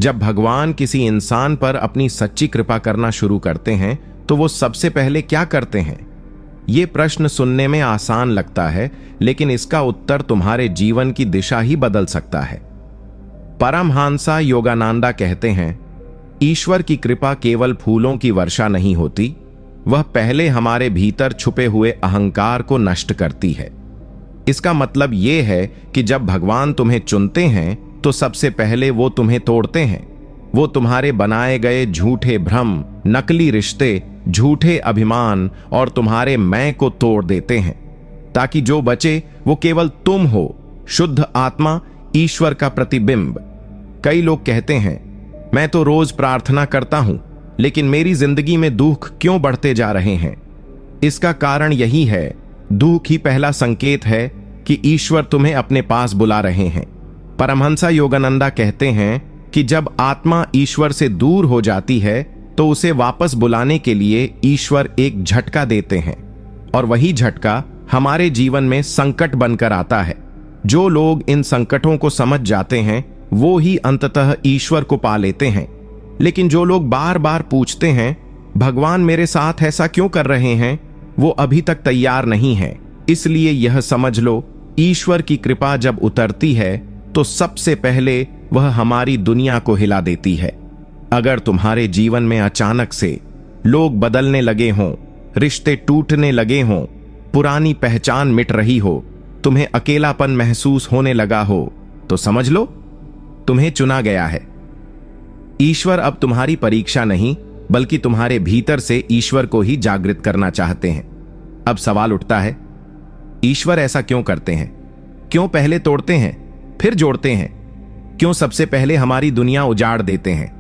जब भगवान किसी इंसान पर अपनी सच्ची कृपा करना शुरू करते हैं तो वो सबसे पहले क्या करते हैं? ये प्रश्न सुनने में आसान लगता है, लेकिन इसका उत्तर तुम्हारे जीवन की दिशा ही बदल सकता है। परमहंसा योगानंदा कहते हैं, ईश्वर की कृपा केवल फूलों की वर्षा नहीं होती, वह पहले हमारे भीतर छुपे हुए अहंकार को नष्ट करती है। इसका मतलब यह है कि जब भगवान तुम्हें चुनते हैं तो सबसे पहले वो तुम्हें तोड़ते हैं। वो तुम्हारे बनाए गए झूठे भ्रम, नकली रिश्ते, झूठे अभिमान और तुम्हारे मैं को तोड़ देते हैं, ताकि जो बचे वो केवल तुम हो, शुद्ध आत्मा, ईश्वर का प्रतिबिंब। कई लोग कहते हैं, मैं तो रोज प्रार्थना करता हूं, लेकिन मेरी जिंदगी में दुख क्यों बढ़ते जा रहे हैं? इसका कारण यही है, दुख ही पहला संकेत है कि ईश्वर तुम्हें अपने पास बुला रहे हैं। परमहंसा योगानंदा कहते हैं कि जब आत्मा ईश्वर से दूर हो जाती है तो उसे वापस बुलाने के लिए ईश्वर एक झटका देते हैं, और वही झटका हमारे जीवन में संकट बनकर आता है। जो लोग इन संकटों को समझ जाते हैं वो ही अंततः ईश्वर को पा लेते हैं। लेकिन जो लोग बार बार पूछते हैं, भगवान मेरे साथ ऐसा क्यों कर रहे हैं, वो अभी तक तैयार नहीं है। इसलिए यह समझ लो, ईश्वर की कृपा जब उतरती है तो सबसे पहले वह हमारी दुनिया को हिला देती है। अगर तुम्हारे जीवन में अचानक से लोग बदलने लगे हों, रिश्ते टूटने लगे हों, पुरानी पहचान मिट रही हो, तुम्हें अकेलापन महसूस होने लगा हो, तो समझ लो तुम्हें चुना गया है। ईश्वर अब तुम्हारी परीक्षा नहीं, बल्कि तुम्हारे भीतर से ईश्वर को ही जागृत करना चाहते हैं। अब सवाल उठता है, ईश्वर ऐसा क्यों करते हैं? क्यों पहले तोड़ते हैं फिर जोड़ते हैं? क्यों सबसे पहले हमारी दुनिया उजाड़ देते हैं?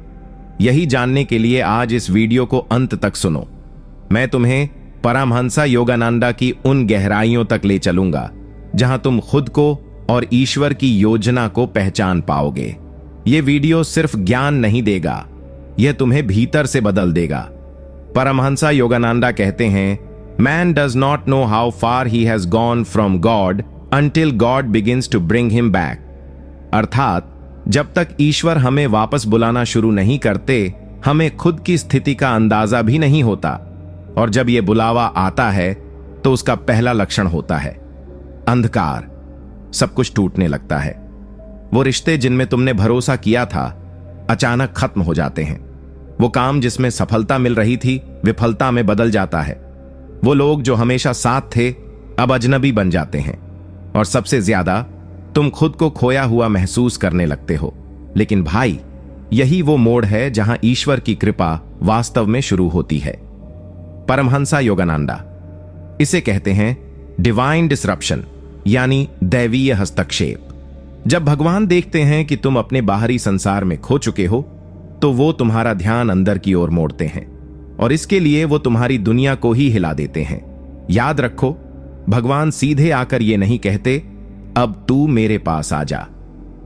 यही जानने के लिए आज इस वीडियो को अंत तक सुनो। मैं तुम्हें परमहंसा योगानंदा की उन गहराइयों तक ले चलूंगा जहां तुम खुद को और ईश्वर की योजना को पहचान पाओगे। यह वीडियो सिर्फ ज्ञान नहीं देगा, यह तुम्हें भीतर से बदल देगा। परमहंसा योगानंदा कहते हैं, man does not know how far he has gone from God until God begins to bring him back. अर्थात जब तक ईश्वर हमें वापस बुलाना शुरू नहीं करते, हमें खुद की स्थिति का अंदाजा भी नहीं होता, और जब यह बुलावा आता है तो उसका पहला लक्षण होता है अंधकार। सब कुछ टूटने लगता है। वो रिश्ते जिनमें तुमने भरोसा किया था अचानक खत्म हो जाते हैं। वो काम जिसमें सफलता मिल रही थी विफलता में बदल जाता है। वो लोग जो हमेशा साथ थे अब अजनबी बन जाते हैं, और सबसे ज्यादा तुम खुद को खोया हुआ महसूस करने लगते हो। लेकिन भाई, यही वो मोड़ है जहां ईश्वर की कृपा वास्तव में शुरू होती है। परमहंसा योगानंदा इसे कहते हैं डिवाइन डिसरप्शन, यानी दैवीय हस्तक्षेप। जब भगवान देखते हैं कि तुम अपने बाहरी संसार में खो चुके हो, तो वो तुम्हारा ध्यान अंदर की ओर मोड़ते हैं, और इसके लिए वो तुम्हारी दुनिया को ही हिला देते हैं। याद रखो, भगवान सीधे आकर ये नहीं कहते, अब तू मेरे पास आ जा।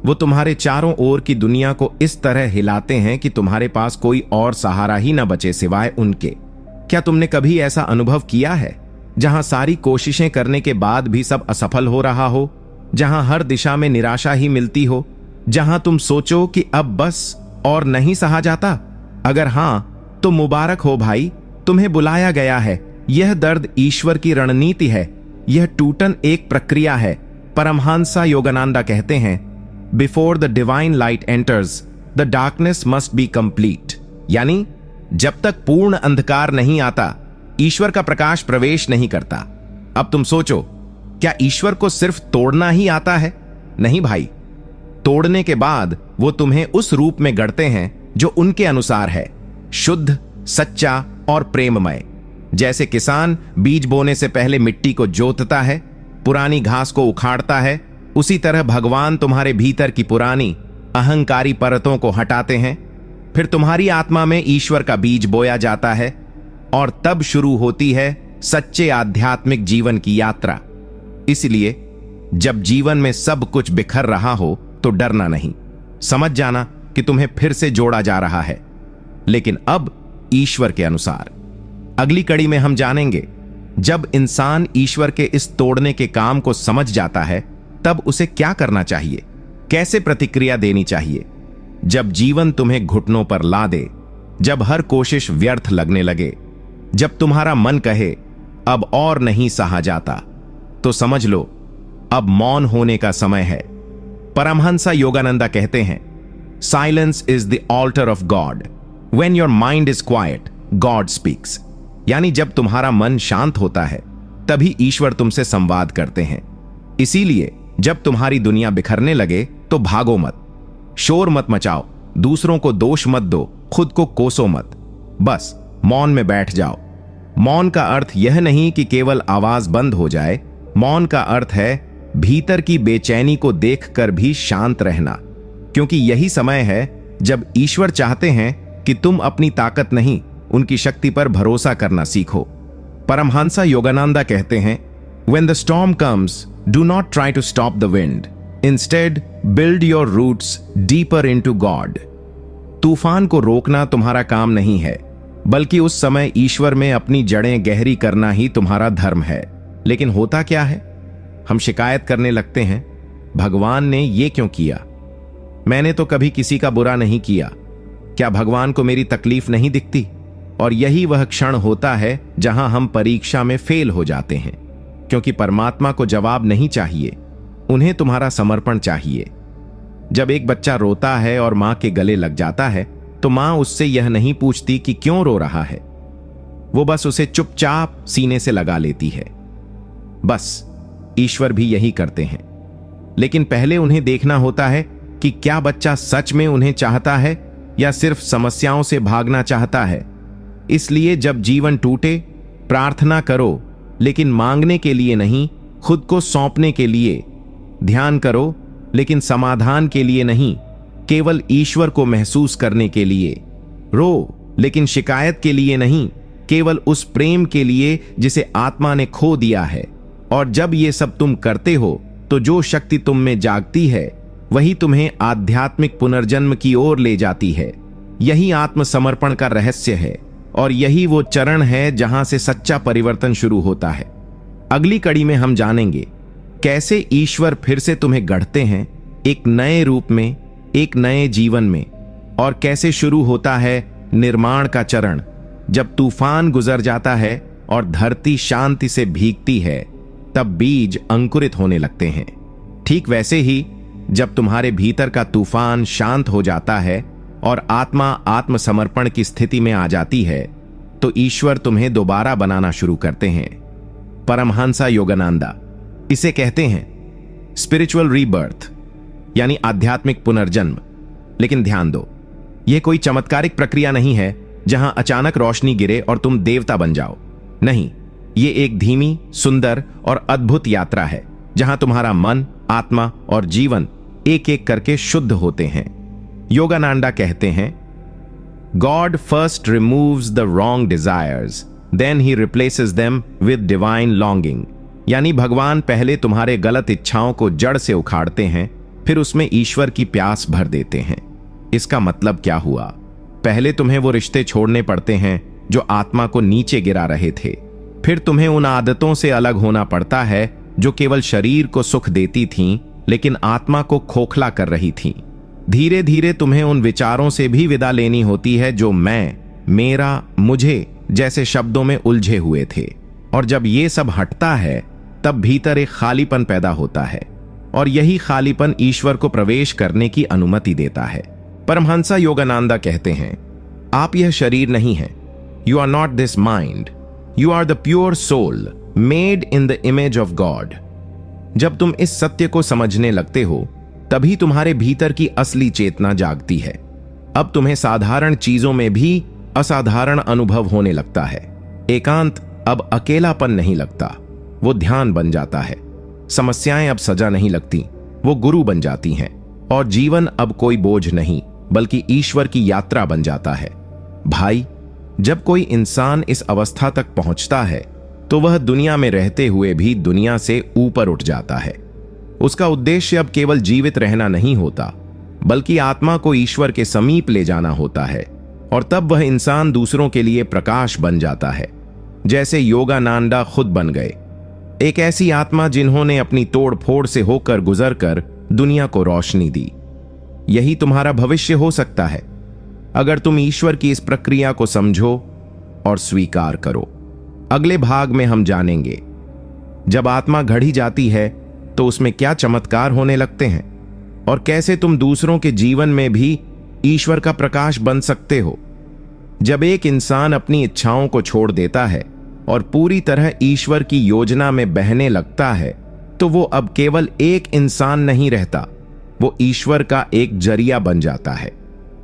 वो तुम्हारे चारों ओर की दुनिया को इस तरह हिलाते हैं कि तुम्हारे पास कोई और सहारा ही न बचे सिवाय उनके। क्या तुमने कभी ऐसा अनुभव किया है जहां सारी कोशिशें करने के बाद भी सब असफल हो रहा हो, जहां हर दिशा में निराशा ही मिलती हो, जहां तुम सोचो कि अब बस और नहीं सहा जाता? अगर हां, तो मुबारक हो भाई, तुम्हें बुलाया गया है। यह दर्द ईश्वर की रणनीति है, यह टूटन एक प्रक्रिया है। परमहंसा योगानंदा कहते हैं, before the divine light enters the darkness must be complete. यानी जब तक पूर्ण अंधकार नहीं आता, ईश्वर का प्रकाश प्रवेश नहीं करता। अब तुम सोचो, क्या ईश्वर को सिर्फ तोड़ना ही आता है? नहीं भाई, तोड़ने के बाद वो तुम्हें उस रूप में गढ़ते हैं जो उनके अनुसार है, शुद्ध, सच्चा और प्रेममय। जैसे किसान बीज बोने से पहले मिट्टी को जोतता है, पुरानी घास को उखाड़ता है, उसी तरह भगवान तुम्हारे भीतर की पुरानी अहंकारी परतों को हटाते हैं। फिर तुम्हारी आत्मा में ईश्वर का बीज बोया जाता है, और तब शुरू होती है सच्चे आध्यात्मिक जीवन की यात्रा। इसलिए जब जीवन में सब कुछ बिखर रहा हो तो डरना नहीं, समझ जाना कि तुम्हें फिर से जोड़ा जा रहा है, लेकिन अब ईश्वर के अनुसार। अगली कड़ी में हम जानेंगे, जब इंसान ईश्वर के इस तोड़ने के काम को समझ जाता है, तब उसे क्या करना चाहिए, कैसे प्रतिक्रिया देनी चाहिए। जब जीवन तुम्हें घुटनों पर ला दे, जब हर कोशिश व्यर्थ लगने लगे, जब तुम्हारा मन कहे अब और नहीं सहा जाता, तो समझ लो अब मौन होने का समय है। परमहंसा योगानंदा कहते हैं, silence is the alter of God. When your mind is quite, God speaks. यानी जब तुम्हारा मन शांत होता है, तभी ईश्वर तुमसे संवाद करते हैं। इसीलिए जब तुम्हारी दुनिया बिखरने लगे तो भागो मत, शोर मत मचाओ, दूसरों को दोष मत दो, खुद को कोसो मत, बस मौन में बैठ जाओ। मौन का अर्थ यह नहीं कि केवल आवाज बंद हो जाए। मौन का अर्थ है भीतर की बेचैनी को देखकर भी शांत रहना, क्योंकि यही समय है जब ईश्वर चाहते हैं कि तुम अपनी ताकत नहीं, उनकी शक्ति पर भरोसा करना सीखो। परमहंसा योगानंदा कहते हैं, When the storm comes, do not try to stop the wind. Instead, build your roots deeper into God. तूफान को रोकना तुम्हारा काम नहीं है, बल्कि उस समय ईश्वर में अपनी जड़ें गहरी करना ही तुम्हारा धर्म है। लेकिन होता क्या है, हम शिकायत करने लगते हैं, भगवान ने ये क्यों किया? मैंने तो कभी किसी का बुरा नहीं किया। क्या भगवान को मेरी तकलीफ नहीं दिखती? और यही वह क्षण होता है जहां हम परीक्षा में फेल हो जाते हैं, क्योंकि परमात्मा को जवाब नहीं चाहिए, उन्हें तुम्हारा समर्पण चाहिए। जब एक बच्चा रोता है और मां के गले लग जाता है, तो मां उससे यह नहीं पूछती कि क्यों रो रहा है, वो बस उसे चुपचाप सीने से लगा लेती है। बस ईश्वर भी यही करते हैं। लेकिन पहले उन्हें देखना होता है कि क्या बच्चा सच में उन्हें चाहता है या सिर्फ समस्याओं से भागना चाहता है। इसलिए जब जीवन टूटे, प्रार्थना करो, लेकिन मांगने के लिए नहीं, खुद को सौंपने के लिए। ध्यान करो, लेकिन समाधान के लिए नहीं, केवल ईश्वर को महसूस करने के लिए। रो, लेकिन शिकायत के लिए नहीं, केवल उस प्रेम के लिए जिसे आत्मा ने खो दिया है। और जब ये सब तुम करते हो, तो जो शक्ति तुम में जागती है, वही तुम्हें आध्यात्मिक पुनर्जन्म की ओर ले जाती है। यही आत्मसमर्पण का रहस्य है, और यही वो चरण है जहां से सच्चा परिवर्तन शुरू होता है। अगली कड़ी में हम जानेंगे कैसे ईश्वर फिर से तुम्हें गढ़ते हैं, एक नए रूप में, एक नए जीवन में, और कैसे शुरू होता है निर्माण का चरण, जब तूफान गुजर जाता है और धरती शांति से भीगती है, तब बीज अंकुरित होने लगते हैं। ठीक वैसे ही जब तुम्हारे भीतर का तूफान शांत हो जाता है और आत्मा आत्मसमर्पण की स्थिति में आ जाती है, तो ईश्वर तुम्हें दोबारा बनाना शुरू करते हैं। परमहंसा योगानंदा इसे कहते हैं स्पिरिचुअल रीबर्थ, यानी आध्यात्मिक पुनर्जन्म। लेकिन ध्यान दो, यह कोई चमत्कारिक प्रक्रिया नहीं है जहां अचानक रोशनी गिरे और तुम देवता बन जाओ। नहीं, ये एक धीमी, सुंदर और अद्भुत यात्रा है जहां तुम्हारा मन, आत्मा और जीवन एक एक करके शुद्ध होते हैं। योगानंदा कहते हैं, God first removes the wrong desires, then he replaces them with divine longing. यानी भगवान पहले तुम्हारे गलत इच्छाओं को जड़ से उखाड़ते हैं, फिर उसमें ईश्वर की प्यास भर देते हैं। इसका मतलब क्या हुआ? पहले तुम्हें वो रिश्ते छोड़ने पड़ते हैं जो आत्मा को नीचे गिरा रहे थे। फिर तुम्हें उन आदतों से अलग होना पड़ता है जो केवल शरीर को सुख देती थीं, लेकिन आत्मा को खोखला कर रही थीं। धीरे धीरे तुम्हें उन विचारों से भी विदा लेनी होती है जो मैं, मेरा, मुझे जैसे शब्दों में उलझे हुए थे। और जब ये सब हटता है, तब भीतर एक खालीपन पैदा होता है, और यही खालीपन ईश्वर को प्रवेश करने की अनुमति देता है। परमहंसा योगानंदा कहते हैं, आप यह शरीर नहीं है। You are not this mind, you are the pure soul made in the image of God. जब तुम इस सत्य को समझने लगते हो, तभी तुम्हारे भीतर की असली चेतना जागती है। अब तुम्हें साधारण चीजों में भी असाधारण अनुभव होने लगता है। एकांत अब अकेलापन नहीं लगता, वो ध्यान बन जाता है। समस्याएं अब सजा नहीं लगती, वो गुरु बन जाती हैं। और जीवन अब कोई बोझ नहीं, बल्कि ईश्वर की यात्रा बन जाता है। भाई, जब कोई इंसान इस अवस्था तक पहुंचता है, तो वह दुनिया में रहते हुए भी दुनिया से ऊपर उठ जाता है। उसका उद्देश्य अब केवल जीवित रहना नहीं होता, बल्कि आत्मा को ईश्वर के समीप ले जाना होता है। और तब वह इंसान दूसरों के लिए प्रकाश बन जाता है, जैसे योगानंदा खुद बन गए, एक ऐसी आत्मा जिन्होंने अपनी तोड़ फोड़ से होकर गुजरकर दुनिया को रोशनी दी। यही तुम्हारा भविष्य हो सकता है, अगर तुम ईश्वर की इस प्रक्रिया को समझो और स्वीकार करो। अगले भाग में हम जानेंगे जब आत्मा गढ़ी जाती है तो उसमें क्या चमत्कार होने लगते हैं और कैसे तुम दूसरों के जीवन में भी ईश्वर का प्रकाश बन सकते हो। जब एक इंसान अपनी इच्छाओं को छोड़ देता है और पूरी तरह ईश्वर की योजना में बहने लगता है तो वो अब केवल एक इंसान नहीं रहता, वो ईश्वर का एक जरिया बन जाता है।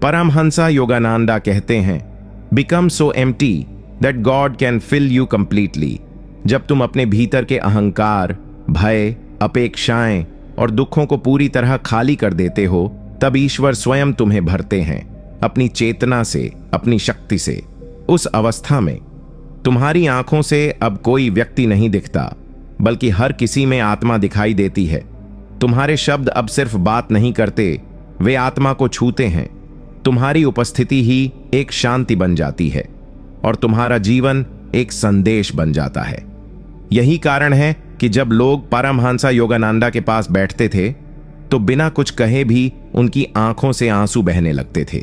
परमहंसा योगानंदा कहते हैं, become so empty that God can fill you completely. जब तुम अपने भीतर के अहंकार, भय, अपेक्षाएं और दुखों को पूरी तरह खाली कर देते हो, तब ईश्वर स्वयं तुम्हें भरते हैं अपनी चेतना से, अपनी शक्ति से। उस अवस्था में तुम्हारी आंखों से अब कोई व्यक्ति नहीं दिखता, बल्कि हर किसी में आत्मा दिखाई देती है। तुम्हारे शब्द अब सिर्फ बात नहीं करते, वे आत्मा को छूते हैं। तुम्हारी उपस्थिति ही एक शांति बन जाती है और तुम्हारा जीवन एक संदेश बन जाता है। यही कारण है कि जब लोग परमहंसा योगानंदा के पास बैठते थे तो बिना कुछ कहे भी उनकी आंखों से आंसू बहने लगते थे,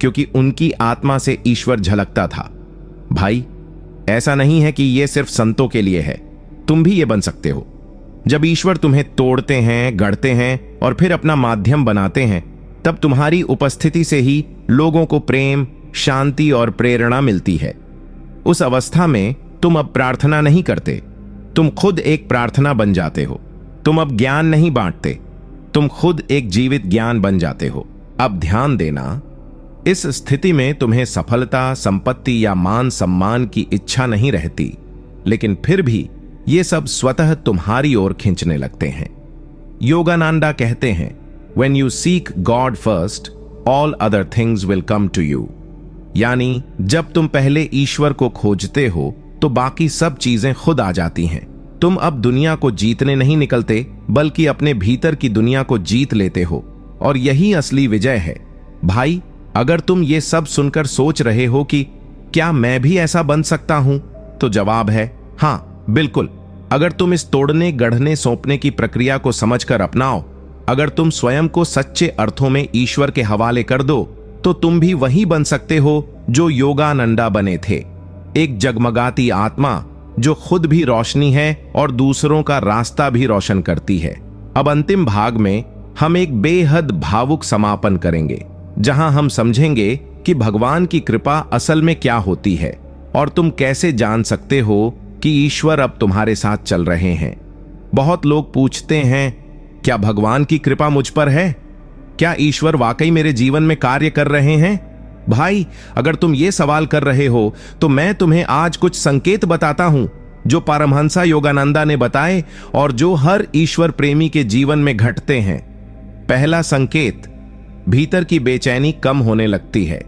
क्योंकि उनकी आत्मा से ईश्वर झलकता था। भाई, ऐसा नहीं है कि यह सिर्फ संतों के लिए है, तुम भी ये बन सकते हो। जब ईश्वर तुम्हें तोड़ते हैं, गढ़ते हैं और फिर अपना माध्यम बनाते हैं, तब तुम्हारी उपस्थिति से ही लोगों को प्रेम, शांति और प्रेरणा मिलती है। उस अवस्था में तुम अब प्रार्थना नहीं करते, तुम खुद एक प्रार्थना बन जाते हो। तुम अब ज्ञान नहीं बांटते, तुम खुद एक जीवित ज्ञान बन जाते हो। अब ध्यान देना, इस स्थिति में तुम्हें सफलता, संपत्ति या मान सम्मान की इच्छा नहीं रहती, लेकिन फिर भी ये सब स्वतः तुम्हारी ओर खींचने लगते हैं। योगानंदा कहते हैं, When you seek God first, all other things will come to you। यानी जब तुम पहले ईश्वर को खोजते हो तो बाकी सब चीजें खुद आ जाती हैं। तुम अब दुनिया को जीतने नहीं निकलते, बल्कि अपने भीतर की दुनिया को जीत लेते हो, और यही असली विजय है। भाई, अगर तुम ये सब सुनकर सोच रहे हो कि क्या मैं भी ऐसा बन सकता हूं, तो जवाब है हाँ, बिल्कुल। अगर तुम इस तोड़ने, गढ़ने, सौंपने की प्रक्रिया को समझकर अपनाओ, अगर तुम स्वयं को सच्चे अर्थों में ईश्वर के हवाले कर दो, तो तुम भी वही बन सकते हो जो योगानंदा बने थे। एक जगमगाती आत्मा जो खुद भी रोशनी है और दूसरों का रास्ता भी रोशन करती है। अब अंतिम भाग में हम एक बेहद भावुक समापन करेंगे, जहां हम समझेंगे कि भगवान की कृपा असल में क्या होती है और तुम कैसे जान सकते हो कि ईश्वर अब तुम्हारे साथ चल रहे हैं। बहुत लोग पूछते हैं, क्या भगवान की कृपा मुझ पर है? क्या ईश्वर वाकई मेरे जीवन में कार्य कर रहे हैं? भाई, अगर तुम ये सवाल कर रहे हो तो मैं तुम्हें आज कुछ संकेत बताता हूं जो परमहंसा योगानंदा ने बताए और जो हर ईश्वर प्रेमी के जीवन में घटते हैं। पहला संकेत, भीतर की बेचैनी कम होने लगती है।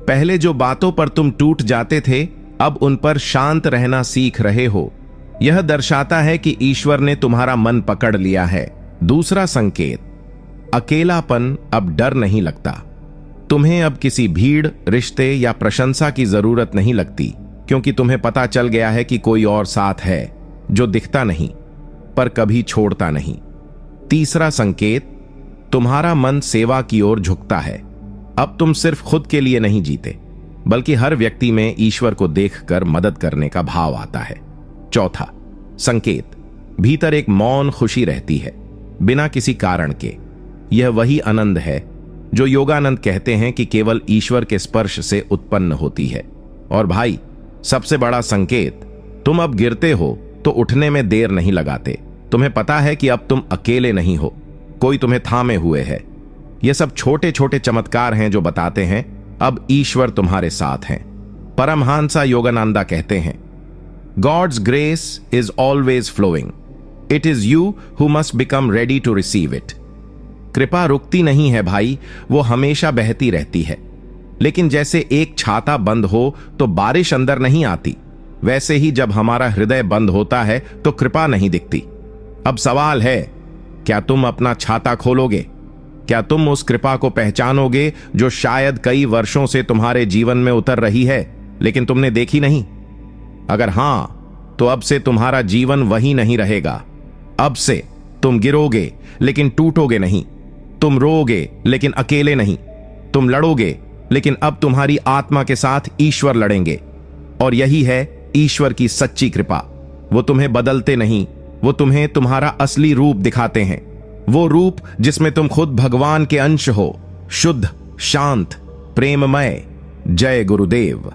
पहले जो बातों पर तुम टूट जाते थे, अब उन पर शांत रहना सीख रहे हो। यह दर्शाता है कि ईश्वर ने तुम्हारा मन पकड़ लिया है। दूसरा संकेत, अकेलापन अब डर नहीं लगता। तुम्हें अब किसी भीड़, रिश्ते या प्रशंसा की जरूरत नहीं लगती, क्योंकि तुम्हें पता चल गया है कि कोई और साथ है जो दिखता नहीं पर कभी छोड़ता नहीं। तीसरा संकेत, तुम्हारा मन सेवा की ओर झुकता है। अब तुम सिर्फ खुद के लिए नहीं जीते, बल्कि हर व्यक्ति में ईश्वर को देखकर मदद करने का भाव आता है। चौथा संकेत, भीतर एक मौन खुशी रहती है, बिना किसी कारण के। यह वही आनंद है जो योगानंद कहते हैं कि केवल ईश्वर के स्पर्श से उत्पन्न होती है। और भाई, सबसे बड़ा संकेत, तुम अब गिरते हो तो उठने में देर नहीं लगाते। तुम्हें पता है कि अब तुम अकेले नहीं हो, कोई तुम्हें थामे हुए है। ये सब छोटे छोटे चमत्कार हैं जो बताते हैं अब ईश्वर तुम्हारे साथ हैं। परमहंसा योगानंदा कहते हैं, God's grace is always flowing. It is you who must become ready to receive it. कृपा रुकती नहीं है भाई, वो हमेशा बहती रहती है। लेकिन जैसे एक छाता बंद हो तो बारिश अंदर नहीं आती, वैसे ही जब हमारा हृदय बंद होता है तो कृपा नहीं दिखती। अब सवाल है, क्या तुम अपना छाता खोलोगे? क्या तुम उस कृपा को पहचानोगे जो शायद कई वर्षों से तुम्हारे जीवन में उतर रही है लेकिन तुमने देखी नहीं? अगर हां, तो अब से तुम्हारा जीवन वही नहीं रहेगा। अब से तुम गिरोगे लेकिन टूटोगे नहीं, तुम रोओगे लेकिन अकेले नहीं, तुम लड़ोगे लेकिन अब तुम्हारी आत्मा के साथ ईश्वर लड़ेंगे। और यही है ईश्वर की सच्ची कृपा। वो तुम्हें बदलते नहीं, वो तुम्हें तुम्हारा असली रूप दिखाते हैं, वो रूप जिसमें तुम खुद भगवान के अंश हो, शुद्ध, शांत, प्रेममय। जय गुरुदेव।